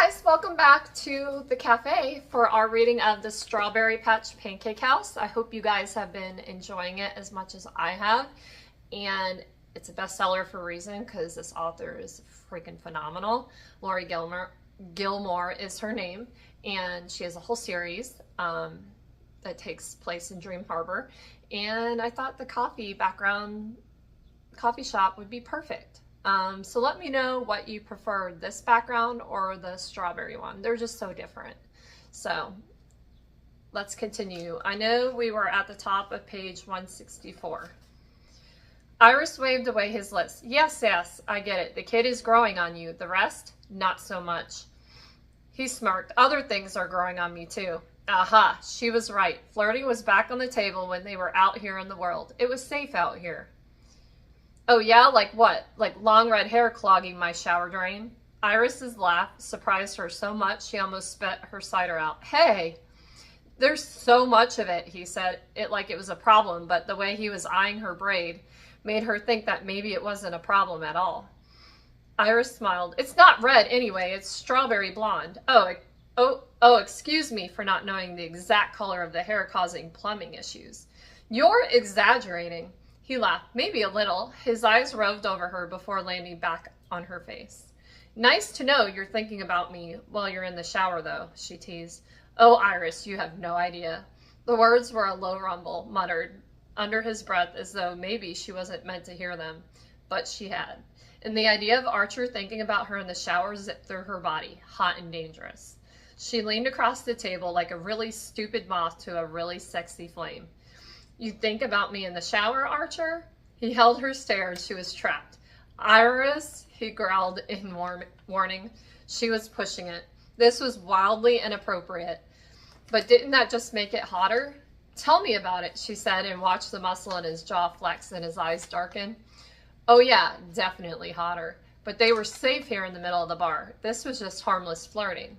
guys, welcome back to the cafe for our reading of the Strawberry Patch Pancake House. I hope you guys have been enjoying it as much as I have. And it's a bestseller for a reason because this author is freaking phenomenal. Laurie Gilmore is her name, and she has a whole series that takes place in Dream Harbor. And I thought the coffee shop would be perfect. So let me know what you prefer, this background or the strawberry one. They're just so different. So let's continue. I know we were at the top of page 164. Iris waved away his list. Yes, I get it. The kid is growing on you. The rest, not so much. He smirked. Other things are growing on me too. Aha, she was right. Flirting was back on the table when they were out here in the world. It was safe out here. Oh yeah, like what? Like long red hair clogging my shower drain? Iris's laugh surprised her so much she almost spat her cider out. Hey, there's so much of it, he said, it like it was a problem, but the way he was eyeing her braid made her think that maybe it wasn't a problem at all. Iris smiled. It's not red anyway, it's strawberry blonde. Oh, excuse me for not knowing the exact color of the hair causing plumbing issues. You're exaggerating. He laughed, maybe a little. His eyes roved over her before landing back on her face. Nice to know you're thinking about me while you're in the shower, though, she teased. Oh, Iris, you have no idea. The words were a low rumble, muttered under his breath as though maybe she wasn't meant to hear them, but she had. And the idea of Archer thinking about her in the shower zipped through her body, hot and dangerous. She leaned across the table like a really stupid moth to a really sexy flame. You think about me in the shower, Archer? He held her stare and she was trapped. Iris, he growled in warning. She was pushing it. This was wildly inappropriate. But didn't that just make it hotter? Tell me about it, she said, and watched the muscle in his jaw flex and his eyes darken. Oh yeah, definitely hotter. But they were safe here in the middle of the bar. This was just harmless flirting.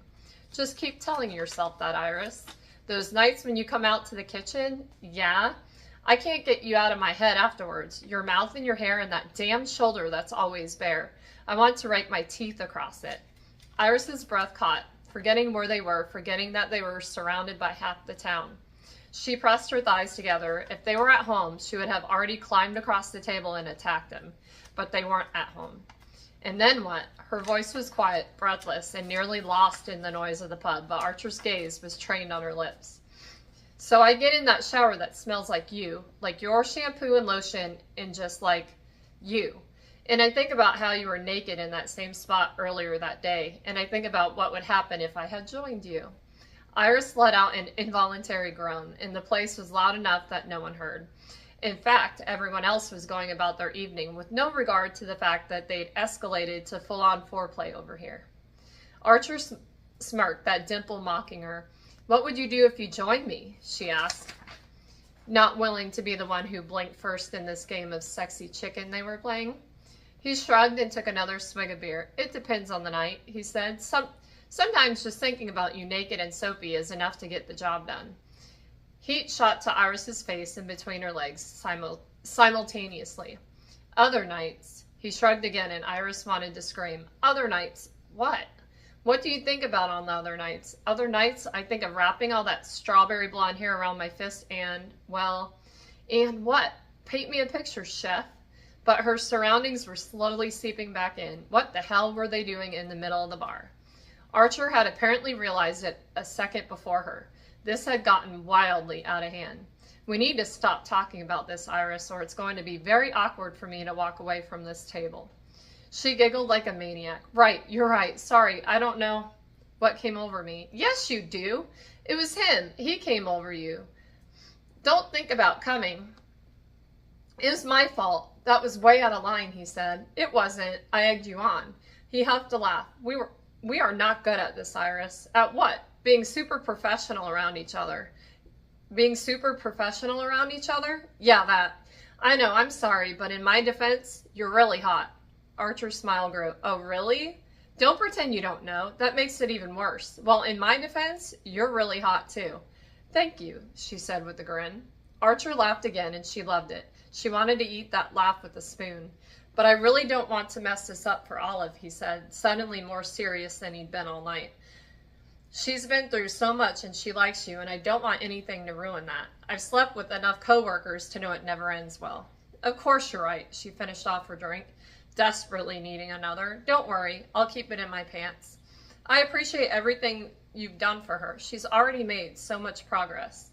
Just keep telling yourself that, Iris. Those nights when you come out to the kitchen, yeah, I can't get you out of my head afterwards. Your mouth and your hair and that damn shoulder that's always bare. I want to rake my teeth across it. Iris's breath caught, forgetting where they were, forgetting that they were surrounded by half the town. She pressed her thighs together. If they were at home, she would have already climbed across the table and attacked them. But they weren't at home. And then what? Her voice was quiet, breathless, and nearly lost in the noise of the pub, but Archer's gaze was trained on her lips. So I get in that shower that smells like you, like your shampoo and lotion, and just like you. And I think about how you were naked in that same spot earlier that day, and I think about what would happen if I had joined you. Iris let out an involuntary groan, and the place was loud enough that no one heard. In fact, everyone else was going about their evening with no regard to the fact that they'd escalated to full-on foreplay over here. Archer smirked, that dimple mocking her. What would you do if you joined me? She asked, not willing to be the one who blinked first in this game of sexy chicken they were playing. He shrugged and took another swig of beer. It depends on the night, he said. Sometimes just thinking about you naked and soapy is enough to get the job done. Heat shot to Iris's face and between her legs simultaneously. Other nights, he shrugged again, and Iris wanted to scream. Other nights? What? What do you think about on the other nights? Other nights, I think of wrapping all that strawberry blonde hair around my fist and, well, and what? Paint me a picture, chef. But her surroundings were slowly seeping back in. What the hell were they doing in the middle of the bar? Archer had apparently realized it a second before her. This had gotten wildly out of hand. We need to stop talking about this, Iris, or it's going to be very awkward for me to walk away from this table. She giggled like a maniac. Right, you're right. Sorry, I don't know what came over me. Yes, you do. It was him. He came over you. Don't think about coming. It was my fault. That was way out of line, he said. It wasn't. I egged you on. He huffed a laugh. We are not good at this, Iris. At what? Being super professional around each other. Being super professional around each other? Yeah, that. I know, I'm sorry, but in my defense, you're really hot. Archer's smile grew. Oh, really? Don't pretend you don't know. That makes it even worse. Well, in my defense, you're really hot too. Thank you, she said with a grin. Archer laughed again, and she loved it. She wanted to eat that laugh with a spoon. But I really don't want to mess this up for Olive, he said, suddenly more serious than he'd been all night. She's been through so much and she likes you, and I don't want anything to ruin that. I've slept with enough coworkers to know it never ends well. Of course you're right, she finished off her drink, desperately needing another. Don't worry, I'll keep it in my pants. I appreciate everything you've done for her. She's already made so much progress.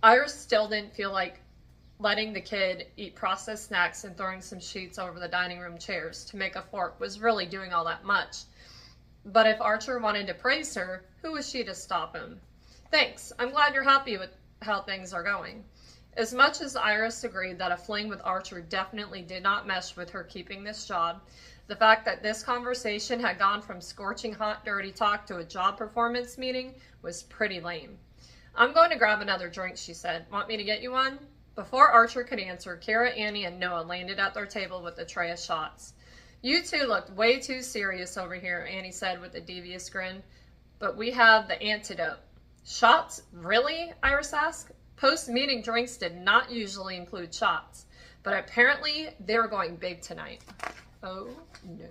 Iris still didn't feel like letting the kid eat processed snacks and throwing some sheets over the dining room chairs to make a fork was really doing all that much. But if Archer wanted to praise her, who was she to stop him? Thanks, I'm glad you're happy with how things are going. As much as Iris agreed that a fling with Archer definitely did not mesh with her keeping this job, the fact that this conversation had gone from scorching hot dirty talk to a job performance meeting was pretty lame. I'm going to grab another drink, she said. Want me to get you one? Before Archer could answer, Kara, Annie, and Noah landed at their table with a tray of shots. You two looked way too serious over here, Annie said with a devious grin. But we have the antidote. Shots? Really? Iris asked. Post-meeting drinks did not usually include shots, but apparently they were going big tonight. Oh, no.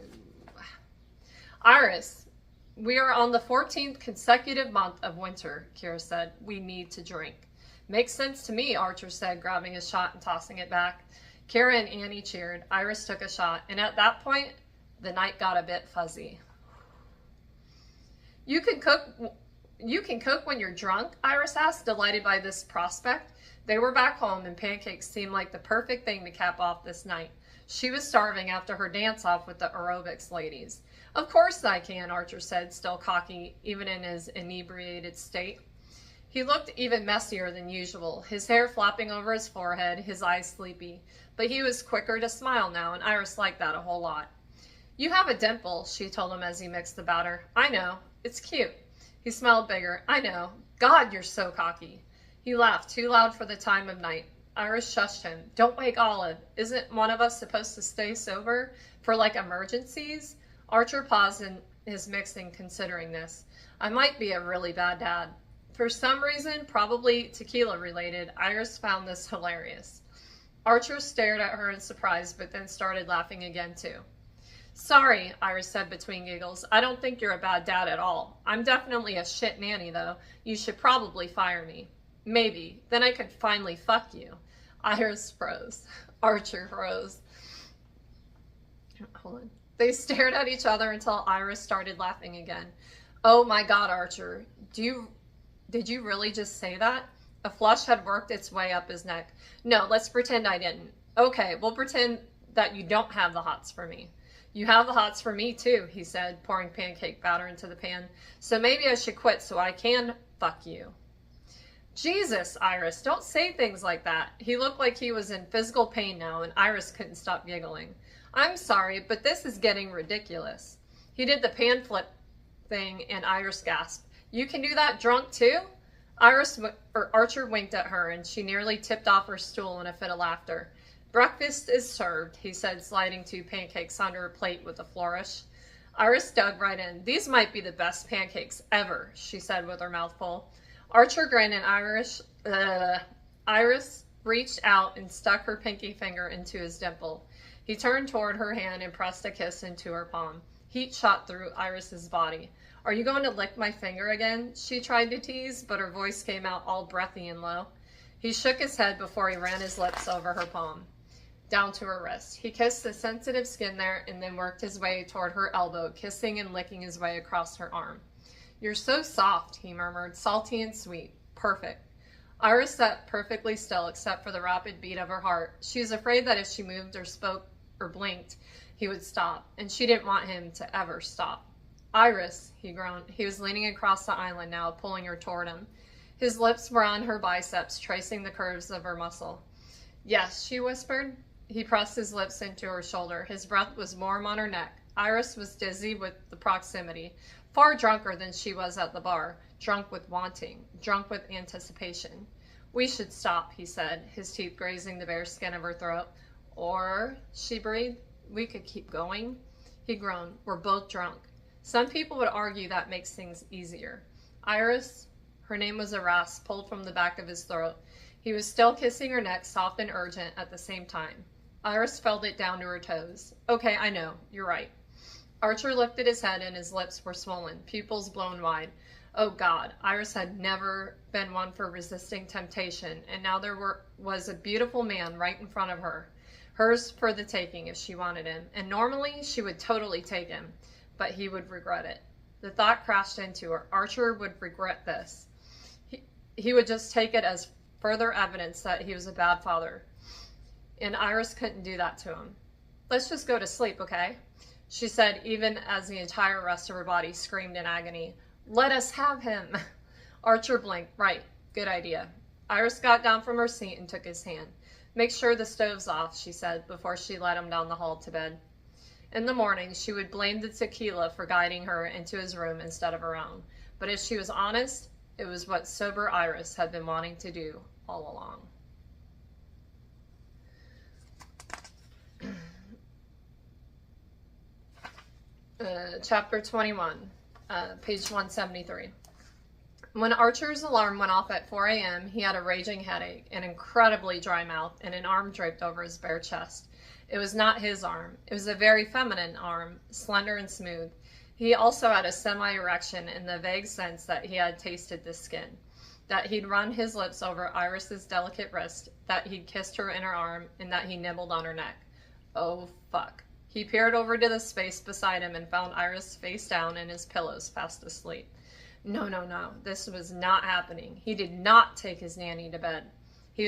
Iris, we are on the 14th consecutive month of winter, Kira said. We need to drink. Makes sense to me, Archer said, grabbing his shot and tossing it back. Kara and Annie cheered. Iris took a shot, and at that point, the night got a bit fuzzy. You can cook when you're drunk? Iris asked, delighted by this prospect. They were back home, and pancakes seemed like the perfect thing to cap off this night. She was starving after her dance-off with the aerobics ladies. Of course I can, Archer said, still cocky, even in his inebriated state. He looked even messier than usual, his hair flopping over his forehead, his eyes sleepy. But he was quicker to smile now, and Iris liked that a whole lot. You have a dimple, she told him as he mixed the batter. I know. It's cute. He smiled bigger. I know. God, you're so cocky. He laughed, too loud for the time of night. Iris shushed him. Don't wake Olive. Isn't one of us supposed to stay sober for, like, emergencies? Archer paused in his mixing, considering this. I might be a really bad dad. For some reason, probably tequila-related, Iris found this hilarious. Archer stared at her in surprise, but then started laughing again, too. Sorry, Iris said between giggles. I don't think you're a bad dad at all. I'm definitely a shit nanny, though. You should probably fire me. Maybe. Then I could finally fuck you. Iris froze. Archer froze. Hold on. They stared at each other until Iris started laughing again. Oh my God, Archer. Did you really just say that? A flush had worked its way up his neck. No, let's pretend I didn't. Okay, we'll pretend that you don't have the hots for me. You have the hots for me too, he said, pouring pancake batter into the pan. So maybe I should quit so I can fuck you. Jesus, Iris, don't say things like that. He looked like he was in physical pain now, and Iris couldn't stop giggling. I'm sorry, but this is getting ridiculous. He did the pan flip thing, and Iris gasped. You can do that drunk too? Archer winked at her, and she nearly tipped off her stool in a fit of laughter. Breakfast is served, he said, sliding 2 pancakes onto a plate with a flourish. Iris dug right in. These might be the best pancakes ever, she said with her mouth full. Archer grinned, and Iris reached out and stuck her pinky finger into his dimple. He turned toward her hand and pressed a kiss into her palm. Heat shot through Iris's body. Are you going to lick my finger again? She tried to tease, but her voice came out all breathy and low. He shook his head before he ran his lips over her palm, down to her wrist. He kissed the sensitive skin there and then worked his way toward her elbow, kissing and licking his way across her arm. You're so soft, he murmured, salty and sweet. Perfect. Iris sat perfectly still except for the rapid beat of her heart. She was afraid that if she moved or spoke or blinked, he would stop, and she didn't want him to ever stop. Iris, he groaned. He was leaning across the island now, pulling her toward him. His lips were on her biceps, tracing the curves of her muscle. Yes, she whispered. He pressed his lips into her shoulder. His breath was warm on her neck. Iris was dizzy with the proximity, far drunker than she was at the bar, drunk with wanting, drunk with anticipation. We should stop, he said, his teeth grazing the bare skin of her throat. Or, she breathed, we could keep going. He groaned. We're both drunk. Some people would argue that makes things easier. Iris, her name was a rasp, pulled from the back of his throat. He was still kissing her neck, soft and urgent at the same time. Iris felt it down to her toes. Okay, I know, you're right. Archer lifted his head and his lips were swollen, pupils blown wide. Oh God, Iris had never been one for resisting temptation, and now was a beautiful man right in front of her. Hers for the taking if she wanted him, and normally she would totally take him, but he would regret it. The thought crashed into her. Archer would regret this. He would just take it as further evidence that he was a bad father, and Iris couldn't do that to him. Let's just go to sleep, okay? She said, even as the entire rest of her body screamed in agony. Let us have him. Archer blinked. Right, good idea. Iris got down from her seat and took his hand. Make sure the stove's off, she said, before she led him down the hall to bed. In the morning, she would blame the tequila for guiding her into his room instead of her own. But if she was honest, it was what sober Iris had been wanting to do all along. Chapter 21, page 173. When Archer's alarm went off at 4 a.m., he had a raging headache, an incredibly dry mouth, and an arm draped over his bare chest. It was not his arm. It was a very feminine arm, slender and smooth. He also had a semi-erection in the vague sense that he had tasted the skin, that he'd run his lips over Iris's delicate wrist, that he'd kissed her inner arm, and that he nibbled on her neck. Oh, fuck. He peered over to the space beside him and found Iris face down in his pillows, fast asleep. No, this was not happening. He did not take his nanny to bed. He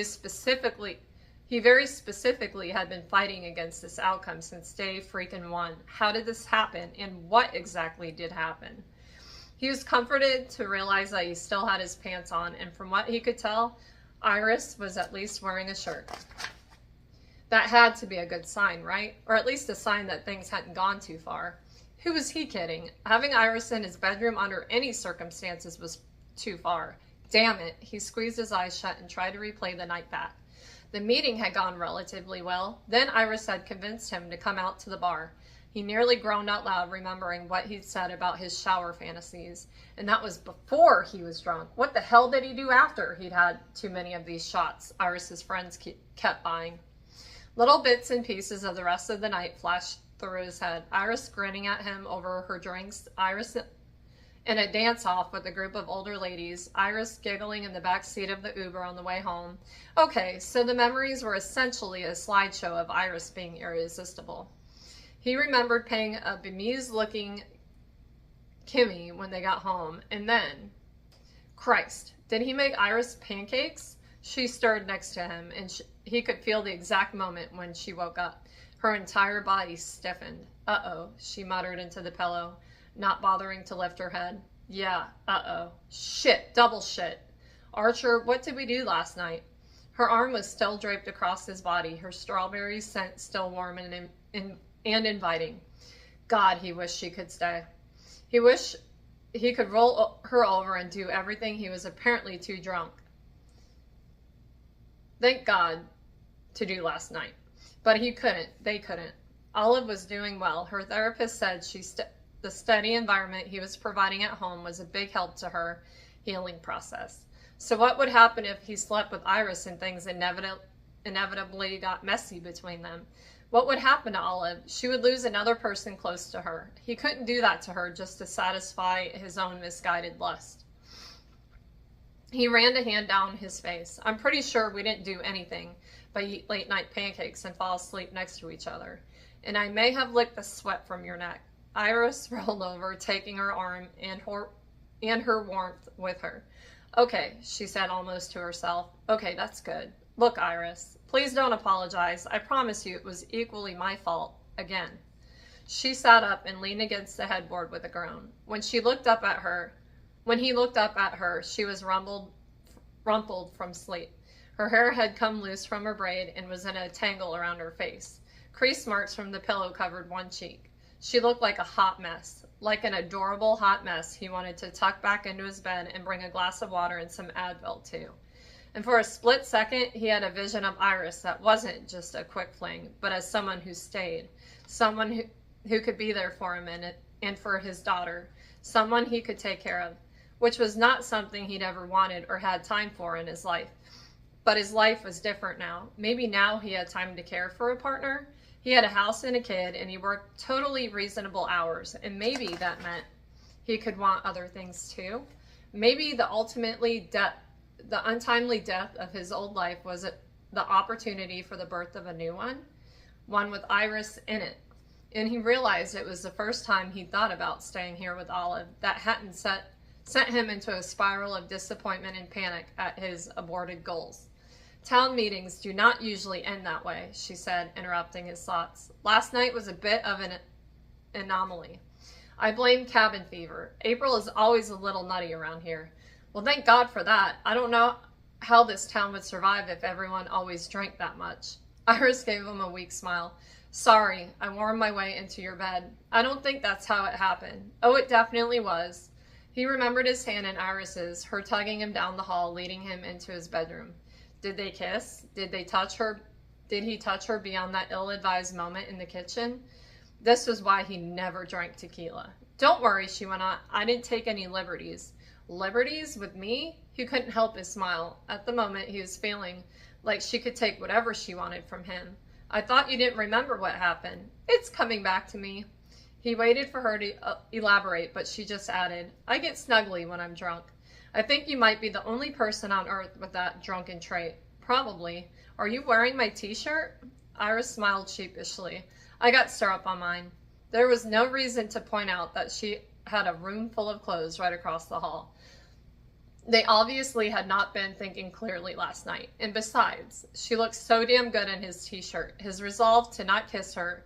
very specifically had been fighting against this outcome since day freaking one. How did this happen, and what exactly did happen? He was comforted to realize that he still had his pants on, and from what he could tell, Iris was at least wearing a shirt. That had to be a good sign, right? Or at least a sign that things hadn't gone too far. Who was he kidding? Having Iris in his bedroom under any circumstances was too far. Damn it. He squeezed his eyes shut and tried to replay the night back. The meeting had gone relatively well. Then Iris had convinced him to come out to the bar. He nearly groaned out loud, remembering what he'd said about his shower fantasies. And that was before he was drunk. What the hell did he do after he'd had too many of these shots Iris's friends kept buying? Little bits and pieces of the rest of the night flashed through his head. Iris grinning at him over her drinks. Iris in a dance-off with a group of older ladies. Iris giggling in the back seat of the Uber on the way home. Okay, so the memories were essentially a slideshow of Iris being irresistible. He remembered paying a bemused-looking Kimmy when they got home, and then... Christ, did he make Iris pancakes? She stirred next to him, and he could feel the exact moment when she woke up. Her entire body stiffened. Uh-oh, she muttered into the pillow, not bothering to lift her head. Yeah, uh-oh. Shit, double shit. Archer, what did we do last night? Her arm was still draped across his body, her strawberry scent still warm and inviting. God, he wished she could stay. He wished he could roll her over and do everything he was apparently too drunk. Thank God to do last night. But he couldn't. They couldn't. Olive was doing well. Her therapist said the steady environment he was providing at home was a big help to her healing process. So what would happen if he slept with Iris and things inevitably got messy between them? What would happen to Olive? She would lose another person close to her. He couldn't do that to her just to satisfy his own misguided lust. He ran a hand down his face. I'm pretty sure we didn't do anything but eat late-night pancakes and fall asleep next to each other. And I may have licked the sweat from your neck. Iris rolled over, taking her arm and her warmth with her. Okay, she said almost to herself. Okay, that's good. Look, Iris, please don't apologize. I promise you it was equally my fault. Again. She sat up and leaned against the headboard with a groan. When he looked up at her, she was rumpled from sleep. Her hair had come loose from her braid and was in a tangle around her face. Crease marks from the pillow covered one cheek. She looked like a hot mess, like an adorable hot mess he wanted to tuck back into his bed and bring a glass of water and some Advil to. And for a split second, he had a vision of Iris that wasn't just a quick fling, but as someone who stayed, someone who could be there for him and for his daughter, someone he could take care of, which was not something he'd ever wanted or had time for in his life. But his life was different now. Maybe now he had time to care for a partner. He had a house and a kid, and he worked totally reasonable hours. And maybe that meant he could want other things too. Maybe the untimely death of his old life was the opportunity for the birth of a new one with Iris in it. And he realized it was the first time he thought about staying here with Olive that hadn't sent him into a spiral of disappointment and panic at his aborted goals. Town meetings do not usually end that way, she said, interrupting his thoughts. Last night was a bit of an anomaly. I blame cabin fever. April is always a little nutty around here. Well, thank God for that. I don't know how this town would survive if everyone always drank that much. Iris gave him a weak smile. Sorry, I wormed my way into your bed. I don't think that's how it happened. Oh, it definitely was. He remembered his hand in Iris's, her tugging him down the hall, leading him into his bedroom. Did they kiss? Did he touch her beyond that ill-advised moment in the kitchen? This was why he never drank tequila. Don't worry, she went on. I didn't take any liberties. Liberties with me? He couldn't help his smile. At the moment, he was feeling like she could take whatever she wanted from him. I thought you didn't remember what happened. It's coming back to me. He waited for her to elaborate, but she just added, I get snuggly when I'm drunk. I think you might be the only person on earth with that drunken trait. Probably. Are you wearing my t-shirt? Iris smiled sheepishly. I got syrup on mine. There was no reason to point out that she had a room full of clothes right across the hall. They obviously had not been thinking clearly last night. And besides, she looked so damn good in his t-shirt. His resolve to not kiss her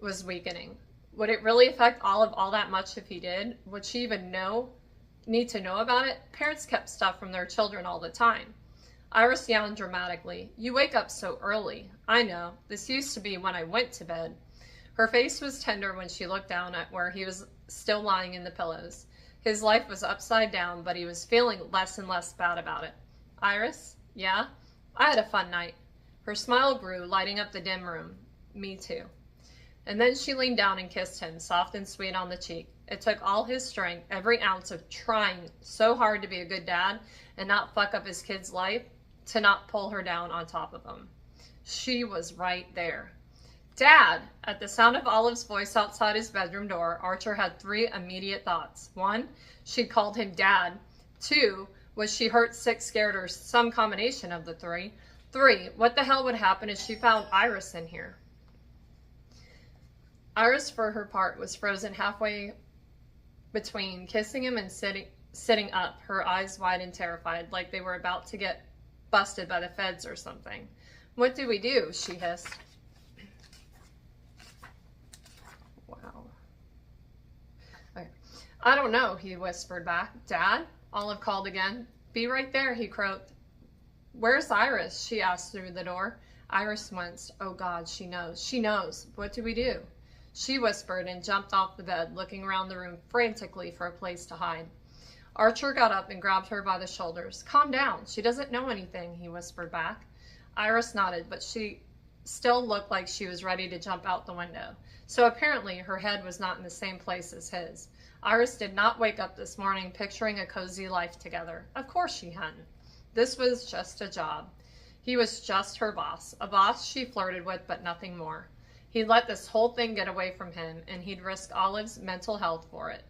was weakening. Would it really affect Olive all that much if he did? Would she even need to know about it? Parents kept stuff from their children all the time. Iris yawned dramatically. You wake up so early. I know. This used to be when I went to bed. Her face was tender when she looked down at where he was still lying in the pillows. His life was upside down, but he was feeling less and less bad about it. Iris? Yeah? I had a fun night. Her smile grew, lighting up the dim room. Me too. And then she leaned down and kissed him, soft and sweet on the cheek. It took all his strength, every ounce of trying so hard to be a good dad and not fuck up his kid's life, to not pull her down on top of him. She was right there. Dad! At the sound of Olive's voice outside his bedroom door, Archer had 3 immediate thoughts. 1, she'd called him Dad. 2, was she hurt, sick, scared, or some combination of the 3. 3, what the hell would happen if she found Iris in here? Iris, for her part, was frozen halfway between kissing him and sitting up, her eyes wide and terrified, like they were about to get busted by the feds or something. What do we do? She hissed. Wow. Okay. I don't know, he whispered back. Dad? Olive called again. Be right there, he croaked. Where's Iris? She asked through the door. Iris winced. Oh God, she knows. She knows. What do we do? She whispered and jumped off the bed, looking around the room frantically for a place to hide. Archer got up and grabbed her by the shoulders. Calm down. She doesn't know anything, he whispered back. Iris nodded, but she still looked like she was ready to jump out the window. So apparently her head was not in the same place as his. Iris did not wake up this morning picturing a cozy life together. Of course she hadn't. This was just a job. He was just her boss, a boss she flirted with, but nothing more. He'd let this whole thing get away from him, and he'd risk Olive's mental health for it.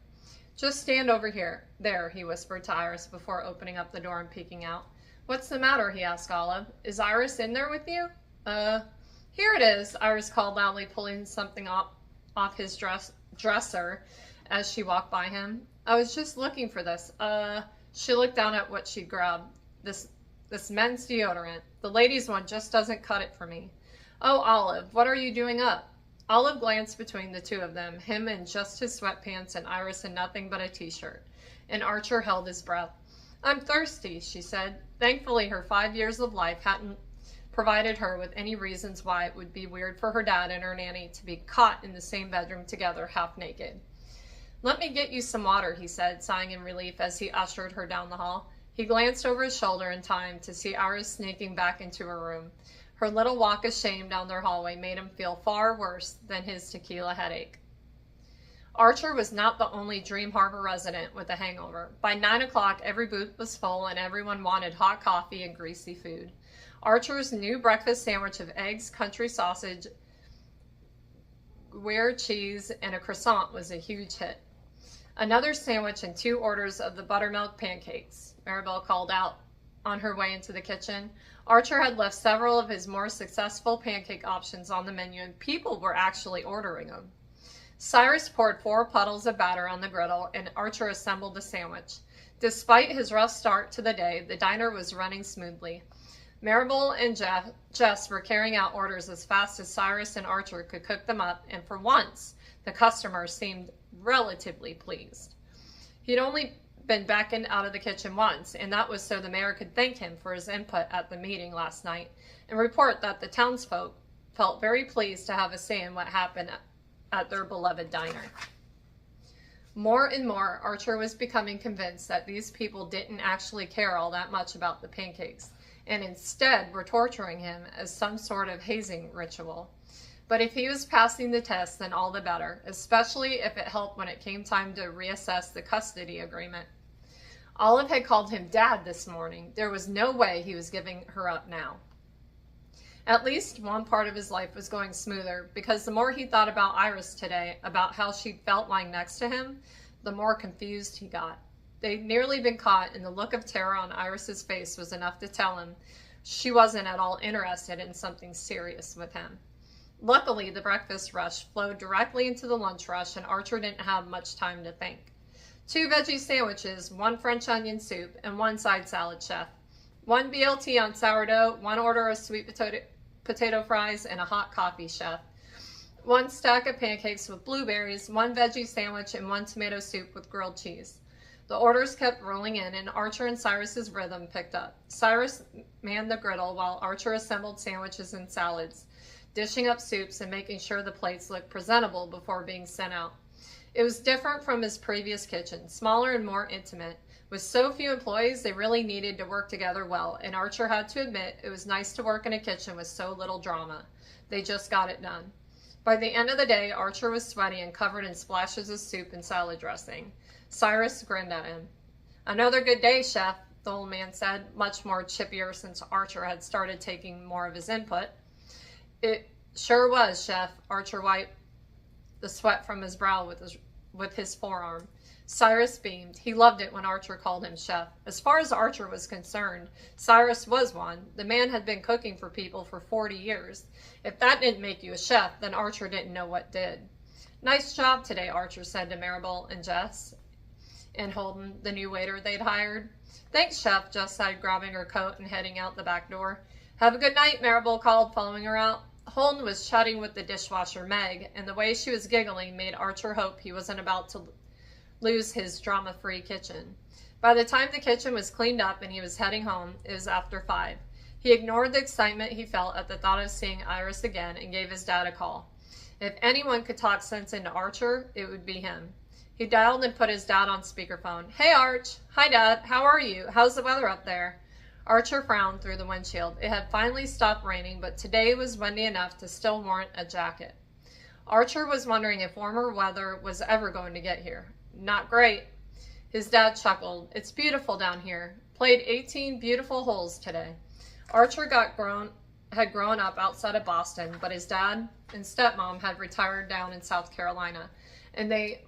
Just stand over here. There, he whispered to Iris before opening up the door and peeking out. What's the matter? He asked Olive. Is Iris in there with you? Here it is, Iris called loudly, pulling something off his dresser as she walked by him. I was just looking for this. She looked down at what she'd grabbed. This men's deodorant. The ladies' one just doesn't cut it for me. Oh, Olive, what are you doing up? Olive glanced between the two of them, him in just his sweatpants and Iris in nothing but a t-shirt. And Archer held his breath. I'm thirsty, she said. Thankfully, her 5 years of life hadn't provided her with any reasons why it would be weird for her dad and her nanny to be caught in the same bedroom together, half naked. Let me get you some water, he said, sighing in relief as he ushered her down the hall. He glanced over his shoulder in time to see Iris sneaking back into her room. Her little walk of shame down their hallway made him feel far worse than his tequila headache. Archer was not the only Dream Harbor resident with a hangover. By 9 o'clock, every booth was full and everyone wanted hot coffee and greasy food. Archer's new breakfast sandwich of eggs, country sausage, Gruyere cheese, and a croissant was a huge hit. Another sandwich and 2 orders of the buttermilk pancakes, Maribel called out on her way into the kitchen. Archer had left several of his more successful pancake options on the menu, and people were actually ordering them. Cyrus poured 4 puddles of batter on the griddle, and Archer assembled the sandwich. Despite his rough start to the day, the diner was running smoothly. Maribel and Jess were carrying out orders as fast as Cyrus and Archer could cook them up, and for once, the customers seemed relatively pleased. He'd only been beckoned out of the kitchen once, and that was so the mayor could thank him for his input at the meeting last night and report that the townsfolk felt very pleased to have a say in what happened at their beloved diner. More and more, Archer was becoming convinced that these people didn't actually care all that much about the pancakes, and instead were torturing him as some sort of hazing ritual. But if he was passing the test, then all the better, especially if it helped when it came time to reassess the custody agreement. Olive had called him Dad this morning. There was no way he was giving her up now. At least one part of his life was going smoother, because the more he thought about Iris today, about how she felt lying next to him, the more confused he got. They'd nearly been caught, and the look of terror on Iris's face was enough to tell him she wasn't at all interested in something serious with him. Luckily, the breakfast rush flowed directly into the lunch rush, and Archer didn't have much time to think. 2 veggie sandwiches, 1 French onion soup, and 1 side salad, chef. 1 BLT on sourdough, 1 order of sweet potato fries, and a hot coffee, chef. 1 stack of pancakes with blueberries, 1 veggie sandwich, and 1 tomato soup with grilled cheese. The orders kept rolling in, and Archer and Cyrus's rhythm picked up. Cyrus manned the griddle while Archer assembled sandwiches and salads, dishing up soups and making sure the plates looked presentable before being sent out. It was different from his previous kitchen, smaller and more intimate. With so few employees, they really needed to work together well, and Archer had to admit it was nice to work in a kitchen with so little drama. They just got it done. By the end of the day, Archer was sweaty and covered in splashes of soup and salad dressing. Cyrus grinned at him. "Another good day, chef," the old man said, much more chippier since Archer had started taking more of his input. "It sure was, chef." Archer wiped the sweat from his brow with his forearm. Cyrus beamed. He loved it when Archer called him chef. As far as Archer was concerned, Cyrus was one. The man had been cooking for people for 40 years. If that didn't make you a chef, then Archer didn't know what did. "Nice job today," Archer said to Maribel and Jess and Holden, the new waiter they'd hired. "Thanks, chef," Jess said, grabbing her coat and heading out the back door. "Have a good night," Maribel called, following her out. Holden was chatting with the dishwasher, Meg, and the way she was giggling made Archer hope he wasn't about to lose his drama-free kitchen. By the time the kitchen was cleaned up and he was heading home, it was after 5. He ignored the excitement he felt at the thought of seeing Iris again and gave his dad a call. If anyone could talk sense into Archer, it would be him. He dialed and put his dad on speakerphone. "Hey, Arch." "Hi, Dad. How are you? How's the weather up there?" Archer frowned through the windshield. It had finally stopped raining, but today was windy enough to still warrant a jacket. Archer was wondering if warmer weather was ever going to get here. "Not great." His dad chuckled. "It's beautiful down here. Played 18 beautiful holes today." Archer had grown up outside of Boston, but his dad and stepmom had retired down in South Carolina, and they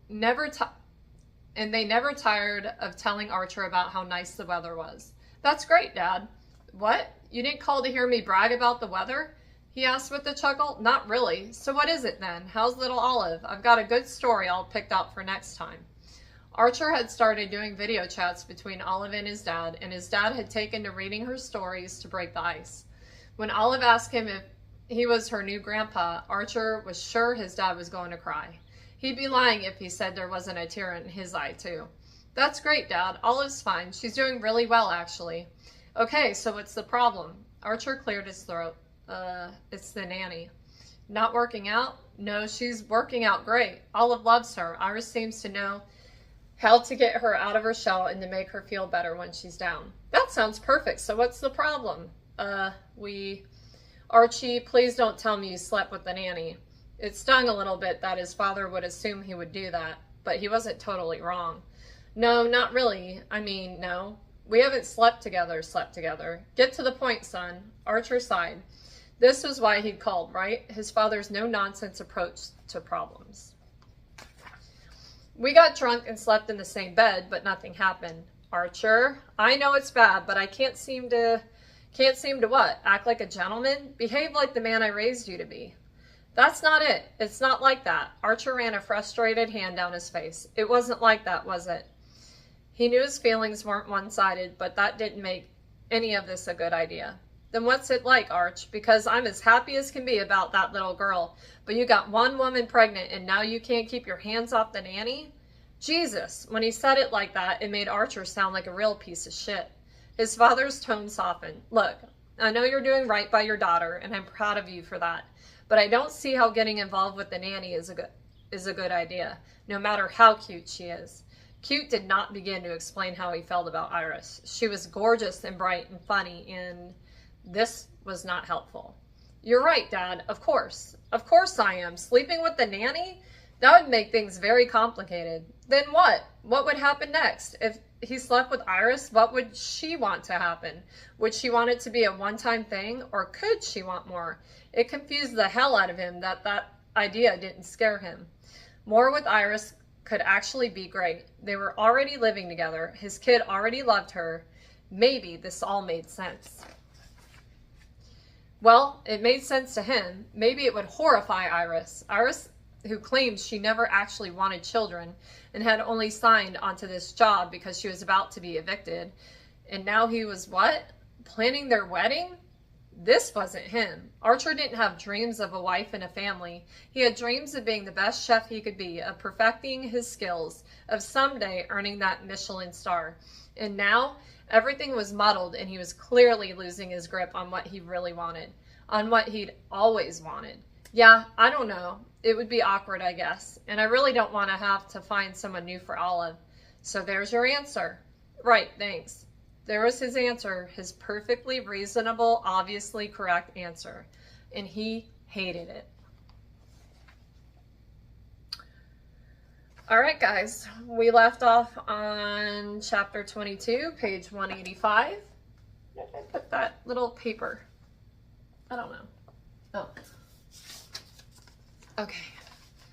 never tired of telling Archer about how nice the weather was. "That's great, Dad." "What? You didn't call to hear me brag about the weather?" he asked with a chuckle. "Not really. So what is it then? How's little Olive? I've got a good story all picked out for next time." Archer had started doing video chats between Olive and his dad had taken to reading her stories to break the ice. When Olive asked him if he was her new grandpa, Archer was sure his dad was going to cry. He'd be lying if he said there wasn't a tear in his eye, too. "That's great, Dad. Olive's fine. She's doing really well, actually." "Okay, so what's the problem?" Archer cleared his throat. It's the nanny." "Not working out?" "No, she's working out great. Olive loves her. Iris seems to know how to get her out of her shell and to make her feel better when she's down." "That sounds perfect. So what's the problem?" "Archie, please don't tell me you slept with the nanny." It stung a little bit that his father would assume he would do that, but he wasn't totally wrong. "No, not really. No. We haven't slept together. Get to the point, son. Archer sighed. This was why he'd called, right? His father's no-nonsense approach to problems. We got drunk and slept in the same bed, but nothing happened. Archer, I know it's bad, but I can't seem to what? Act like a gentleman? Behave like the man I raised you to be. That's not it. It's not like that. Archer ran a frustrated hand down his face. It wasn't like that, was it? He knew his feelings weren't one-sided, but that didn't make any of this a good idea. Then what's it like, Arch? Because I'm as happy as can be about that little girl, but you got one woman pregnant and now you can't keep your hands off the nanny? Jesus, when he said it like that, it made Archer sound like a real piece of shit. His father's tone softened. Look, I know you're doing right by your daughter, and I'm proud of you for that, but I don't see how getting involved with the nanny is a good idea, no matter how cute she is. Cute did not begin to explain how he felt about Iris. She was gorgeous and bright and funny, and this was not helpful. You're right, Dad. Of course. Of course I am. Sleeping with the nanny? That would make things very complicated. Then what? What would happen next? If he slept with Iris, what would she want to happen? Would she want it to be a one-time thing, or could she want more? It confused the hell out of him that idea didn't scare him. More with Iris could actually be great. They were already living together. His kid already loved her. Maybe this all made sense. Well, it made sense to him. Maybe it would horrify Iris. Iris, who claimed she never actually wanted children and had only signed onto this job because she was about to be evicted. And now he was what? Planning their wedding? This wasn't him. Archer didn't have dreams of a wife and a family. He had dreams of being the best chef he could be, of perfecting his skills, of someday earning that Michelin star. And now everything was muddled, and he was clearly losing his grip on what he really wanted, on what he'd always wanted. Yeah, I don't know. It would be awkward, I guess. And I really don't want to have to find someone new for Olive. So there's your answer. Right, thanks. There was his answer, his perfectly reasonable, obviously correct answer. And he hated it. All right, guys. We left off on chapter 22, page 185. Where did I put that little paper? I don't know. Oh. Okay.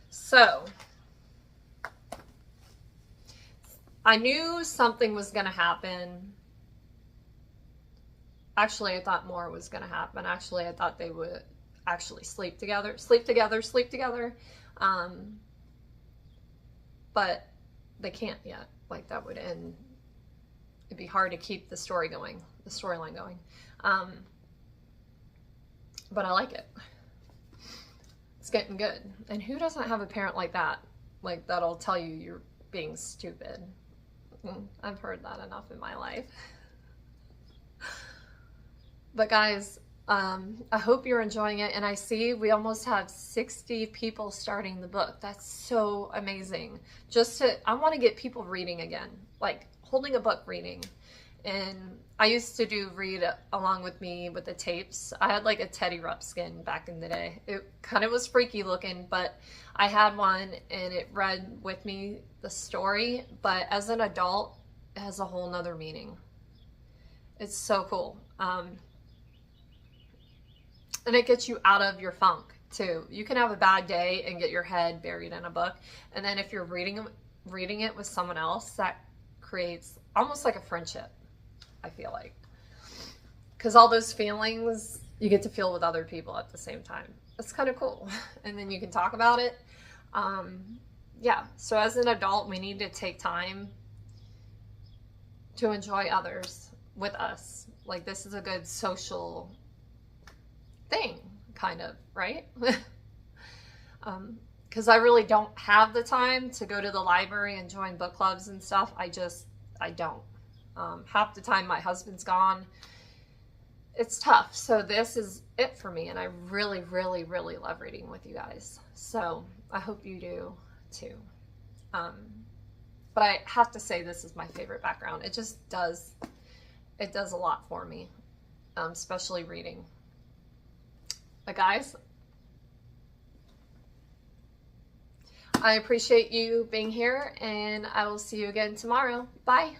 So, I knew something was going to happen. Actually, I thought more was going to happen. Actually, I thought they would actually sleep together. But they can't yet. Like, that would end. It'd be hard to keep the story going, the storyline going. But I like it. It's getting good. And who doesn't have a parent like that? Like, that'll tell you you're being stupid. I've heard that enough in my life. But guys, I hope you're enjoying it. And I see we almost have 60 people starting the book. That's so amazing. I want to get people reading again, like holding a book reading. And I used to do read along with me with the tapes. I had like a Teddy Ruxpin back in the day. It kind of was freaky looking, but I had one and it read with me the story. But as an adult, it has a whole nother meaning. It's so cool. And it gets you out of your funk too. You can have a bad day and get your head buried in a book. And then if you're reading it with someone else, that creates almost like a friendship, I feel like. Because all those feelings you get to feel with other people at the same time. It's kind of cool. And then you can talk about it. Yeah, so as an adult, we need to take time to enjoy others with us. Like, this is a good social thing, kind of, right? Because I really don't have the time to go to the library and join book clubs and stuff. I don't. Half the time my husband's gone. It's tough. So this is it for me. And I really, really, really love reading with you guys. So I hope you do too. But I have to say this is my favorite background. It just does, it does a lot for me, especially reading. But guys, I appreciate you being here, and I will see you again tomorrow. Bye.